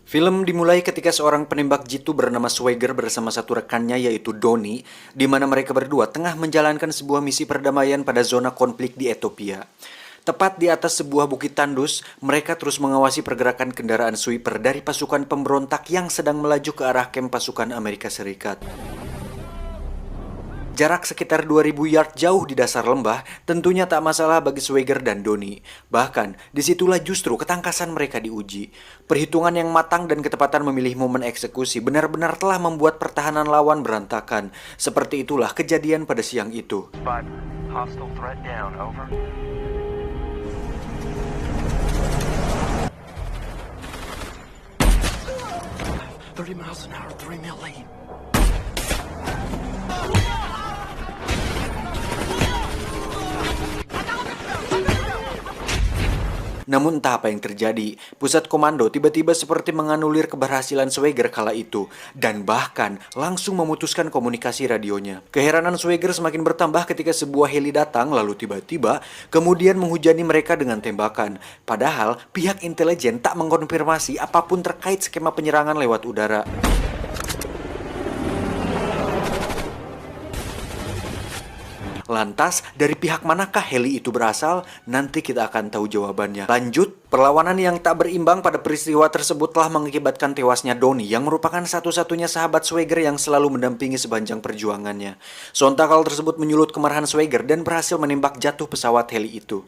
Film dimulai ketika seorang penembak jitu bernama Swagger bersama satu rekannya yaitu Donnie, di mana mereka berdua tengah menjalankan sebuah misi perdamaian pada zona konflik di Ethiopia. Tepat di atas sebuah bukit tandus, mereka terus mengawasi pergerakan kendaraan sweeper dari pasukan pemberontak yang sedang melaju ke arah kamp pasukan Amerika Serikat. Jarak sekitar 2000 yard jauh di dasar lembah tentunya tak masalah bagi Swagger dan Donnie. Bahkan, disitulah justru ketangkasan mereka diuji. Perhitungan yang matang dan ketepatan memilih momen eksekusi benar-benar telah membuat pertahanan lawan berantakan. Seperti itulah kejadian pada siang itu. Hostile threat down, over. $30 miles an hour, 3 mil lead. Namun entah apa yang terjadi, pusat komando tiba-tiba seperti menganulir keberhasilan Swagger kala itu dan bahkan langsung memutuskan komunikasi radionya. Keheranan Swagger semakin bertambah ketika sebuah heli datang lalu tiba-tiba kemudian menghujani mereka dengan tembakan. Padahal pihak intelijen tak mengkonfirmasi apapun terkait skema penyerangan lewat udara. Lantas, dari pihak manakah heli itu berasal? Nanti kita akan tahu jawabannya. Lanjut, perlawanan yang tak berimbang pada peristiwa tersebut telah mengakibatkan tewasnya Donnie yang merupakan satu-satunya sahabat Swagger yang selalu mendampingi sepanjang perjuangannya. Sontak hal tersebut menyulut kemarahan Swagger dan berhasil menembak jatuh pesawat heli itu.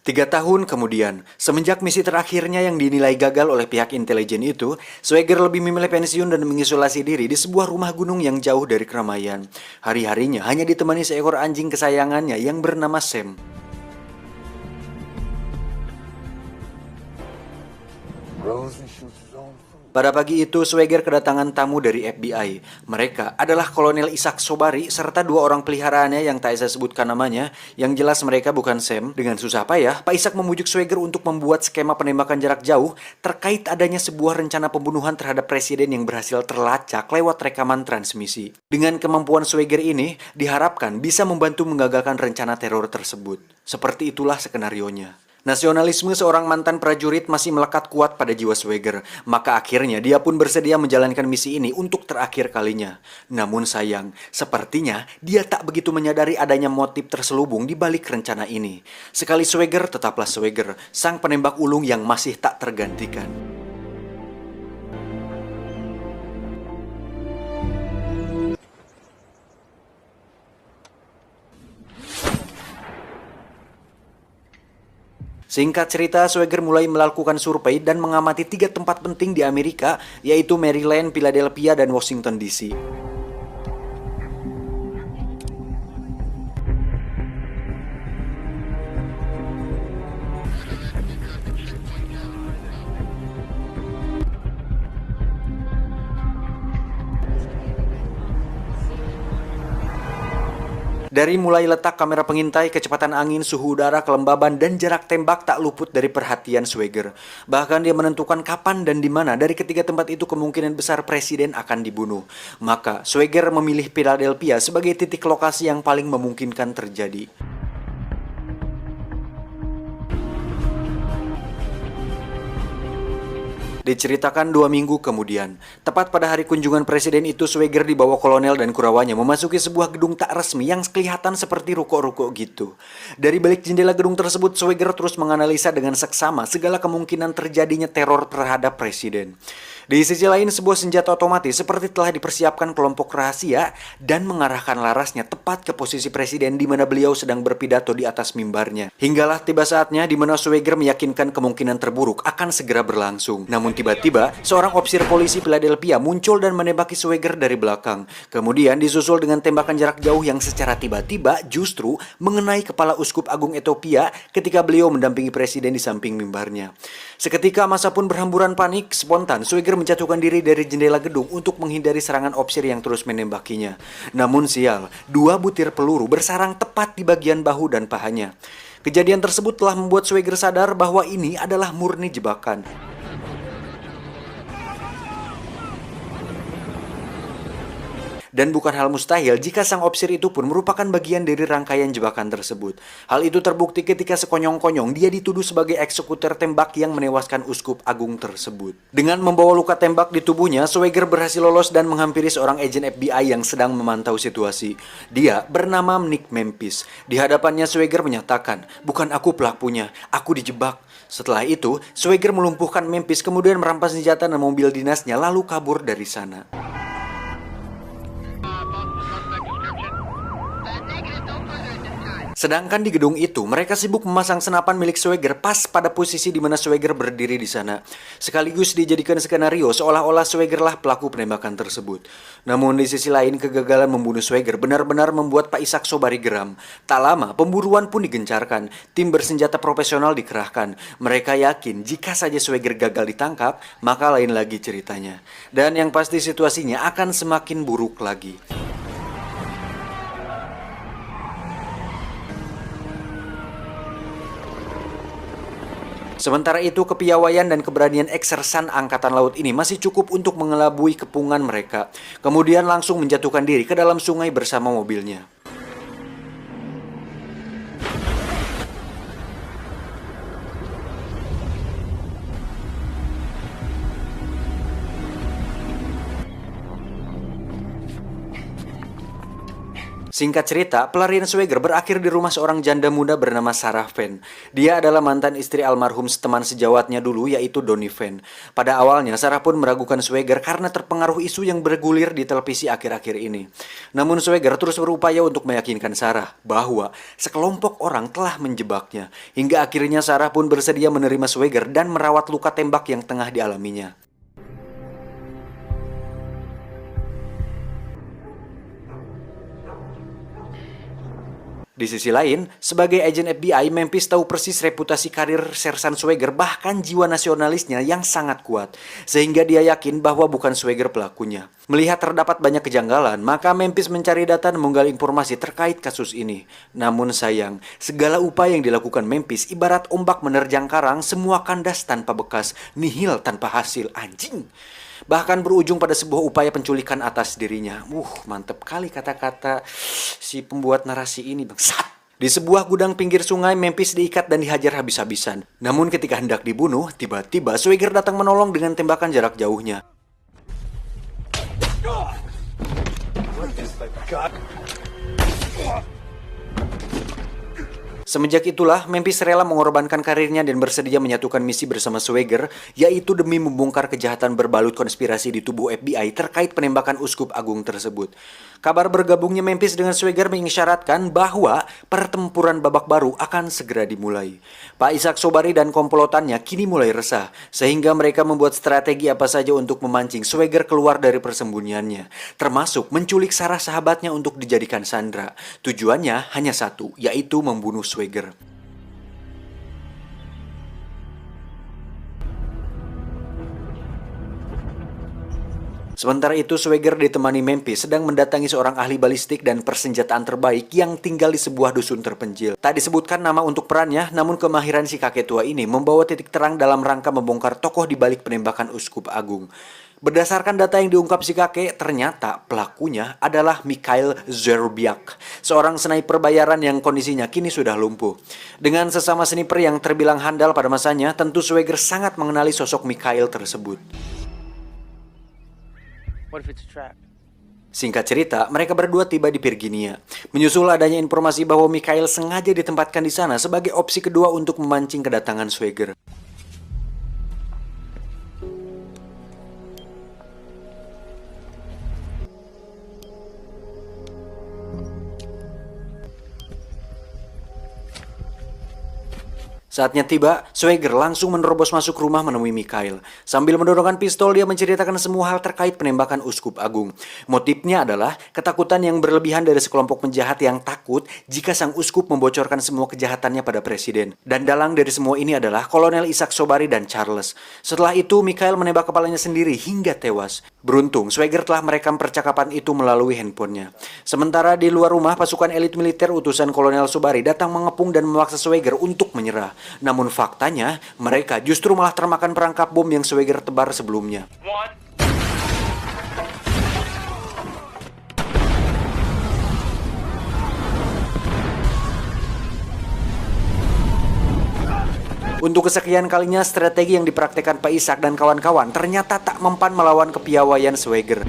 Tiga tahun kemudian, semenjak misi terakhirnya yang dinilai gagal oleh pihak intelijen itu, Swagger lebih memilih pensiun dan mengisolasi diri di sebuah rumah gunung yang jauh dari keramaian. Hari-harinya hanya ditemani seekor anjing kesayangannya yang bernama Sam. Pada pagi itu, Swagger kedatangan tamu dari FBI. Mereka adalah Kolonel Isaac Sobari serta dua orang peliharaannya yang tak saya sebutkan namanya. Yang jelas mereka bukan Sam. Dengan susah payah, Pak Isaac memujuk Swagger untuk membuat skema penembakan jarak jauh terkait adanya sebuah rencana pembunuhan terhadap presiden yang berhasil terlacak lewat rekaman transmisi. Dengan kemampuan Swagger ini, diharapkan bisa membantu menggagalkan rencana teror tersebut. Seperti itulah skenarionya. Nasionalisme seorang mantan prajurit masih melekat kuat pada jiwa Swagger, maka akhirnya dia pun bersedia menjalankan misi ini untuk terakhir kalinya. Namun sayang, sepertinya dia tak begitu menyadari adanya motif terselubung di balik rencana ini. Sekali Swagger, tetaplah Swagger, sang penembak ulung yang masih tak tergantikan. Singkat cerita, Swagger mulai melakukan survei dan mengamati 3 tempat penting di Amerika, yaitu Maryland, Philadelphia, dan Washington DC. Dari mulai letak kamera pengintai, kecepatan angin, suhu udara, kelembaban, dan jarak tembak tak luput dari perhatian Swagger. Bahkan dia menentukan kapan dan di mana dari ketiga tempat itu kemungkinan besar presiden akan dibunuh. Maka Swagger memilih Philadelphia sebagai titik lokasi yang paling memungkinkan terjadi. Diceritakan 2 minggu kemudian, tepat pada hari kunjungan presiden itu, Swagger dibawa kolonel dan kurawanya memasuki sebuah gedung tak resmi yang kelihatan seperti ruko-ruko gitu. Dari balik jendela gedung tersebut, Swagger terus menganalisa dengan seksama segala kemungkinan terjadinya teror terhadap presiden. Di sisi lain, sebuah senjata otomatis seperti telah dipersiapkan kelompok rahasia dan mengarahkan larasnya tepat ke posisi presiden di mana beliau sedang berpidato di atas mimbarnya. Hinggalah tiba saatnya di mana Swagger meyakinkan kemungkinan terburuk akan segera berlangsung. Namun tiba-tiba, seorang ofisir polisi Philadelphia muncul dan menembaki Swagger dari belakang. Kemudian disusul dengan tembakan jarak jauh yang secara tiba-tiba justru mengenai kepala Uskup Agung Ethiopia ketika beliau mendampingi presiden di samping mimbarnya. Seketika massa pun berhamburan panik, spontan Swagger menjatuhkan diri dari jendela gedung untuk menghindari serangan opsir yang terus menembakinya. Namun sial, 2 butir peluru bersarang tepat di bagian bahu dan pahanya. Kejadian tersebut telah membuat Swagger sadar bahwa ini adalah murni jebakan. Dan bukan hal mustahil jika sang opsir itu pun merupakan bagian dari rangkaian jebakan tersebut. Hal itu terbukti ketika sekonyong-konyong dia dituduh sebagai eksekutor tembak yang menewaskan uskup agung tersebut. Dengan membawa luka tembak di tubuhnya, Swagger berhasil lolos dan menghampiri seorang agen FBI yang sedang memantau situasi. Dia bernama Nick Memphis. Di hadapannya Swagger menyatakan, "Bukan aku pelakunya, aku dijebak." Setelah itu, Swagger melumpuhkan Memphis kemudian merampas senjata dan mobil dinasnya lalu kabur dari sana. Sedangkan di gedung itu, mereka sibuk memasang senapan milik Swagger pas pada posisi di mana Swagger berdiri di sana. Sekaligus dijadikan skenario seolah-olah Swagger lah pelaku penembakan tersebut. Namun di sisi lain, kegagalan membunuh Swagger benar-benar membuat Pak Ishak Sobari geram. Tak lama, pemburuan pun digencarkan. Tim bersenjata profesional dikerahkan. Mereka yakin jika saja Swagger gagal ditangkap, maka lain lagi ceritanya. Dan yang pasti situasinya akan semakin buruk lagi. Sementara itu, kepiawaian dan keberanian eksersan Angkatan Laut ini masih cukup untuk mengelabui kepungan mereka. Kemudian langsung menjatuhkan diri ke dalam sungai bersama mobilnya. Singkat cerita, pelarian Swagger berakhir di rumah seorang janda muda bernama Sarah Van. Dia adalah mantan istri almarhum teman sejawatnya dulu, yaitu Donnie Van. Pada awalnya, Sarah pun meragukan Swagger karena terpengaruh isu yang bergulir di televisi akhir-akhir ini. Namun Swagger terus berupaya untuk meyakinkan Sarah bahwa sekelompok orang telah menjebaknya. Hingga akhirnya Sarah pun bersedia menerima Swagger dan merawat luka tembak yang tengah dialaminya. Di sisi lain, sebagai agen FBI, Memphis tahu persis reputasi karir Sersan Swagger bahkan jiwa nasionalisnya yang sangat kuat. Sehingga dia yakin bahwa bukan Swagger pelakunya. Melihat terdapat banyak kejanggalan, maka Memphis mencari data dan menggali informasi terkait kasus ini. Namun sayang, segala upaya yang dilakukan Memphis ibarat ombak menerjang karang, semua kandas tanpa bekas, nihil tanpa hasil, anjing. Bahkan berujung pada sebuah upaya penculikan atas dirinya. Mantep kali kata-kata si pembuat narasi ini, bangsat. Di sebuah gudang pinggir sungai, Memphis diikat dan dihajar habis-habisan. Namun ketika hendak dibunuh, tiba-tiba Swagger datang menolong dengan tembakan jarak jauhnya. Semenjak itulah, Memphis rela mengorbankan karirnya dan bersedia menyatukan misi bersama Swagger, yaitu demi membongkar kejahatan berbalut konspirasi di tubuh FBI terkait penembakan uskup agung tersebut. Kabar bergabungnya Memphis dengan Swagger mengisyaratkan bahwa pertempuran babak baru akan segera dimulai. Pak Ishak Sobari dan komplotannya kini mulai resah, sehingga mereka membuat strategi apa saja untuk memancing Swagger keluar dari persembunyiannya, termasuk menculik Sarah sahabatnya untuk dijadikan sandera. Tujuannya hanya satu, yaitu membunuh Swagger. Sementara itu, Swagger ditemani Memphis sedang mendatangi seorang ahli balistik dan persenjataan terbaik yang tinggal di sebuah dusun terpencil. Tak disebutkan nama untuk perannya, namun kemahiran si kakek tua ini membawa titik terang dalam rangka membongkar tokoh di balik penembakan uskup agung. Berdasarkan data yang diungkap si kakek, ternyata pelakunya adalah Mikhail Zerbiak, seorang sniper bayaran yang kondisinya kini sudah lumpuh. Dengan sesama sniper yang terbilang handal pada masanya, tentu Swagger sangat mengenali sosok Mikhail tersebut. Singkat cerita, mereka berdua tiba di Virginia. Menyusul adanya informasi bahwa Mikhail sengaja ditempatkan di sana sebagai opsi kedua untuk memancing kedatangan Swagger. Saatnya tiba, Swagger langsung menerobos masuk rumah menemui Mikhail. Sambil mendorongkan pistol, dia menceritakan semua hal terkait penembakan uskup agung. Motifnya adalah ketakutan yang berlebihan dari sekelompok penjahat yang takut jika sang uskup membocorkan semua kejahatannya pada presiden. Dan dalang dari semua ini adalah Kolonel Ishak Sobari dan Charles. Setelah itu, Mikhail menembak kepalanya sendiri hingga tewas. Beruntung, Swagger telah merekam percakapan itu melalui handphonenya. Sementara di luar rumah, pasukan elit militer utusan Kolonel Sobari datang mengepung dan memaksa Swagger untuk menyerah. Namun faktanya, mereka justru malah termakan perangkap bom yang Swagger tebar sebelumnya. Untuk kesekian kalinya, strategi yang dipraktekkan Pak Ishak dan kawan-kawan ternyata tak mempan melawan kepiawaian Swagger.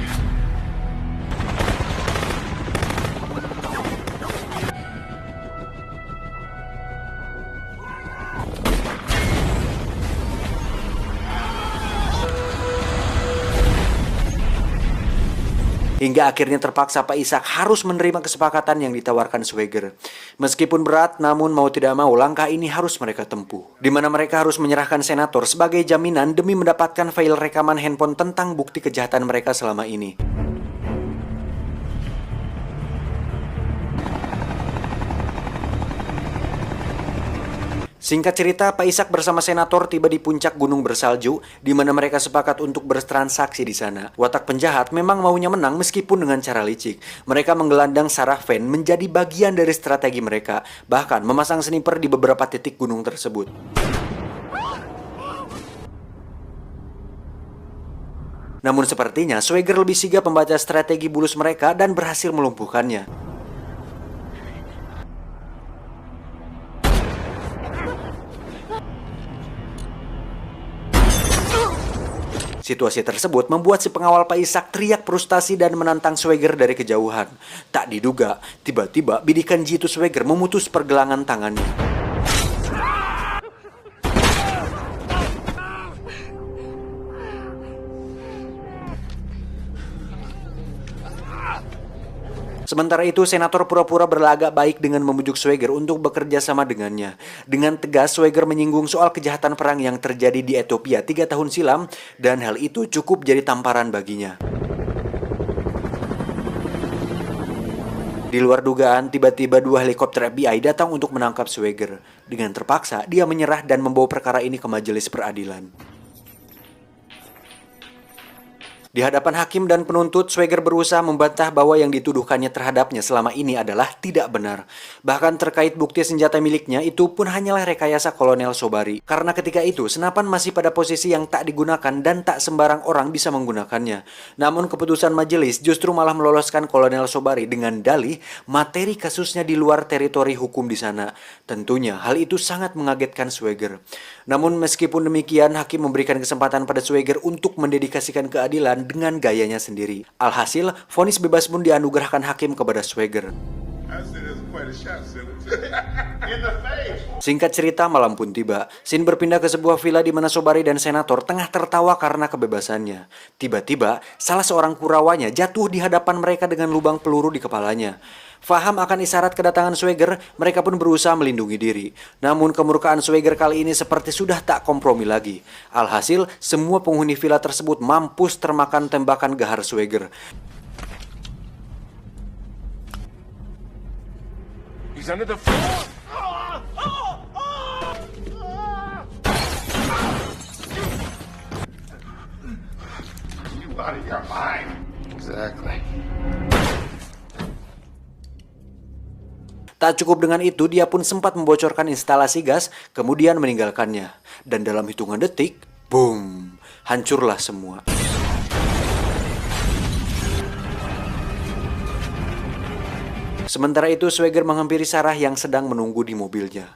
Hingga akhirnya terpaksa Pak Ishak harus menerima kesepakatan yang ditawarkan Swagger. Meskipun berat, namun mau tidak mau langkah ini harus mereka tempuh. Di mana mereka harus menyerahkan senator sebagai jaminan demi mendapatkan file rekaman handphone tentang bukti kejahatan mereka selama ini. Singkat cerita, Pak Ishak bersama senator tiba di puncak gunung bersalju, di mana mereka sepakat untuk bertransaksi di sana. Watak penjahat memang maunya menang meskipun dengan cara licik. Mereka menggelandang Sarah Van menjadi bagian dari strategi mereka, bahkan memasang sniper di beberapa titik gunung tersebut. Namun sepertinya Swagger lebih sigap membaca strategi bulus mereka dan berhasil melumpuhkannya. Situasi tersebut membuat si pengawal Pak Ishak teriak frustasi dan menantang Swagger dari kejauhan. Tak diduga, tiba-tiba bidikan jitu Swagger memutus pergelangan tangannya. Sementara itu, senator pura-pura berlagak baik dengan membujuk Swagger untuk bekerja sama dengannya. Dengan tegas, Swagger menyinggung soal kejahatan perang yang terjadi di Ethiopia 3 tahun silam, dan hal itu cukup jadi tamparan baginya. Di luar dugaan, tiba-tiba 2 helikopter FBI datang untuk menangkap Swagger. Dengan terpaksa, dia menyerah dan membawa perkara ini ke majelis peradilan. Di hadapan hakim dan penuntut, Swagger berusaha membantah bahwa yang dituduhkannya terhadapnya selama ini adalah tidak benar. Bahkan terkait bukti senjata miliknya itu pun hanyalah rekayasa Kolonel Sobari. Karena ketika itu, senapan masih pada posisi yang tak digunakan dan tak sembarang orang bisa menggunakannya. Namun keputusan majelis justru malah meloloskan Kolonel Sobari dengan dalih materi kasusnya di luar teritori hukum di sana. Tentunya hal itu sangat mengagetkan Swagger. Namun meskipun demikian, hakim memberikan kesempatan pada Swagger untuk mendedikasikan keadilan dengan gayanya sendiri. Alhasil, vonis bebas pun dianugerahkan hakim kepada Swagger. Singkat cerita, malam pun tiba. Scene berpindah ke sebuah villa di mana Sobari dan senator tengah tertawa karena kebebasannya. Tiba-tiba, salah seorang kurawanya jatuh di hadapan mereka dengan lubang peluru di kepalanya. Faham akan isyarat kedatangan Swagger, mereka pun berusaha melindungi diri. Namun kemurkaan Swagger kali ini seperti sudah tak kompromi lagi. Alhasil, semua penghuni villa tersebut mampus termakan tembakan gahar Swagger. He's under the floor. You out of your mind. Exactly. Tak cukup dengan itu, dia pun sempat membocorkan instalasi gas, kemudian meninggalkannya. Dan dalam hitungan detik, boom, hancurlah semua. Sementara itu, Swagger menghampiri Sarah yang sedang menunggu di mobilnya.